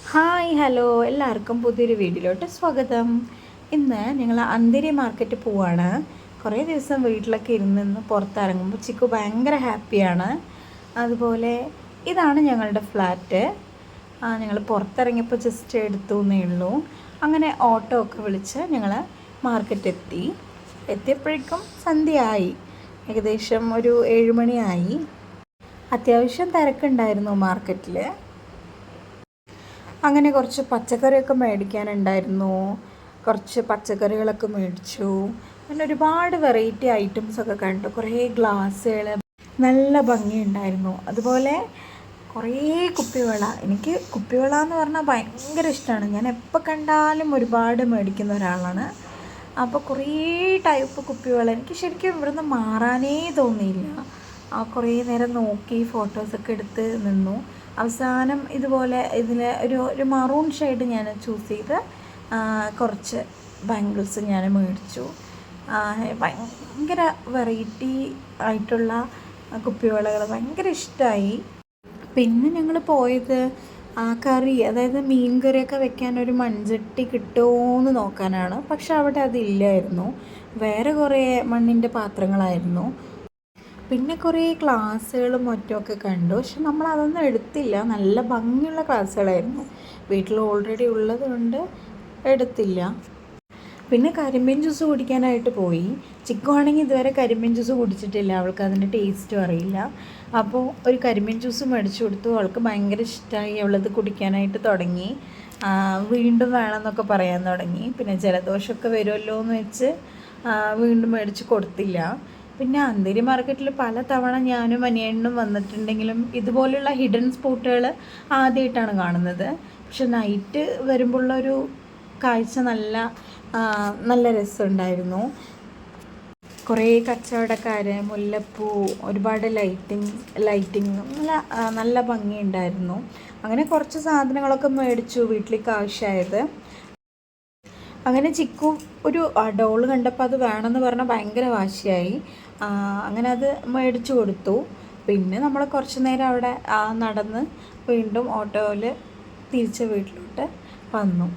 Hi hello എല്ലാവർക്കും പുതിയൊരു വീഡിയോയിലോട്ട് സ്വാഗതം. ഇന്ന് ഞങ്ങൾ അന്തേരി മാർക്കറ്റ് പോവാണ്. കുറേ ദിവസം വീട്ടിലൊക്കെ ഇരുന്ന് പുറത്തിറങ്ങുമ്പോൾ ചിക്കു ഭയങ്കര ഹാപ്പിയാണ്. അതുപോലെ ഇതാണ് ഞങ്ങളുടെ ഫ്ലാറ്റ്. ഞങ്ങൾ പുറത്തിറങ്ങിയപ്പോൾ ജസ്റ്റ് എടുത്തു എന്നേ ഉള്ളൂ. അങ്ങനെ ഓട്ടോ ഒക്കെ വിളിച്ച് ഞങ്ങൾ മാർക്കറ്റ് എത്തിയപ്പോഴേക്കും സന്ധ്യയായി. ഏകദേശം ഒരു 7 മണിയായി. അത്യാവശ്യം തിരക്കുണ്ടായിരുന്നു മാർക്കറ്റിൽ. അങ്ങനെ കുറച്ച് പച്ചക്കറിയൊക്കെ മേടിക്കാനുണ്ടായിരുന്നു. കുറച്ച് പച്ചക്കറികളൊക്കെ മേടിച്ചു. അങ്ങനെ ഒരുപാട് വെറൈറ്റി ഐറ്റംസൊക്കെ കണ്ടു. കുറേ ഗ്ലാസ്സുകൾ നല്ല ഭംഗിയുണ്ടായിരുന്നു. അതുപോലെ കുറേ കുപ്പിവള. എനിക്ക് കുപ്പിവള എന്ന് പറഞ്ഞാൽ ഭയങ്കര ഇഷ്ടമാണ്. ഞാൻ എപ്പോൾ കണ്ടാലും ഒരുപാട് മേടിക്കുന്ന ഒരാളാണ്. അപ്പോൾ കുറേ ടൈപ്പ് കുപ്പിവള. എനിക്ക് ശരിക്കും ഇവിടുന്ന് മാറാനേ തോന്നിയില്ല. കുറേ നേരം നോക്കി ഫോട്ടോസൊക്കെ എടുത്ത് നിന്നു. അവസാനം ഇതുപോലെ ഒരു മറൂൺ ഷെയ്ഡ് ഞാൻ ചൂസ് ചെയ്ത് കുറച്ച് ബാംഗിൾസ് ഞാൻ മേടിച്ചു. ഭയങ്കര വെറൈറ്റി ആയിട്ടുള്ള കുപ്പിവളകൾ ഭയങ്കര ഇഷ്ടമായി. പിന്നെ ഞങ്ങൾ പോയത് കറി, അതായത് മീൻ കറിയൊക്കെ വെക്കാനൊരു മൺചട്ടി കിട്ടുമോ എന്ന് നോക്കാനാണ്. പക്ഷെ അവിടെ അതില്ലായിരുന്നു. വേറെ കുറേ മണ്ണിൻ്റെ പാത്രങ്ങളായിരുന്നു. പിന്നെ കുറേ ക്ലാസ്സുകളും മറ്റുമൊക്കെ കണ്ടു. പക്ഷെ നമ്മൾ അതൊന്നും എടുത്തില്ല. നല്ല ഭംഗിയുള്ള ക്ലാസ്സുകളായിരുന്നു. വീട്ടിൽ ഓൾറെഡി ഉള്ളത് കൊണ്ട് എടുത്തില്ല. പിന്നെ കരിമ്പീൻ ജ്യൂസ് കുടിക്കാനായിട്ട് പോയി. ചിക്കു ആണെങ്കിൽ ഇതുവരെ കരിമ്പീൻ ജ്യൂസ് കുടിച്ചിട്ടില്ല. അവൾക്ക് അതിൻ്റെ ടേസ്റ്റും അറിയില്ല. അപ്പോൾ ഒരു കരിമ്പീൻ ജ്യൂസ് മേടിച്ചു കൊടുത്തു. അവൾക്ക് ഭയങ്കര ഇഷ്ടമായി. അവളത് കുടിക്കാനായിട്ട് തുടങ്ങി. വീണ്ടും വേണമെന്നൊക്കെ പറയാൻ തുടങ്ങി. പിന്നെ ജലദോഷമൊക്കെ വരുമല്ലോ എന്ന് വെച്ച് വീണ്ടും മേടിച്ച് കൊടുത്തില്ല. പിന്നെ അന്തേരി മാർക്കറ്റിൽ പല തവണ ഞാനും അനിയനും വന്നിട്ടുണ്ടെങ്കിലും ഇതുപോലുള്ള ഹിഡൻ സ്പോട്ടുകൾ ആദ്യമായിട്ടാണ് കാണുന്നത്. പക്ഷെ നൈറ്റ് വരുമ്പോഴുള്ളൊരു കാഴ്ച നല്ല രസമുണ്ടായിരുന്നു. കുറേ കച്ചവടക്കാർ, മുല്ലപ്പൂ, ഒരുപാട് ലൈറ്റിങ് നല്ല ഭംഗിയുണ്ടായിരുന്നു. അങ്ങനെ കുറച്ച് സാധനങ്ങളൊക്കെ മേടിച്ചു വീട്ടിലേക്ക് ആവശ്യമായത്. അങ്ങനെ ചിക്കു ഒരു ഡോൾ കണ്ടപ്പോൾ അത് വേണമെന്ന് പറഞ്ഞാൽ ഭയങ്കര വാശിയായി. അങ്ങനെ അത് മേടിച്ചു കൊടുത്തു. പിന്നെ നമ്മൾ കുറച്ച് നേരം അവിടെ നടന്ന് വീണ്ടും ഓട്ടോയിൽ തിരിച്ച് വീട്ടിലോട്ട് വന്നു.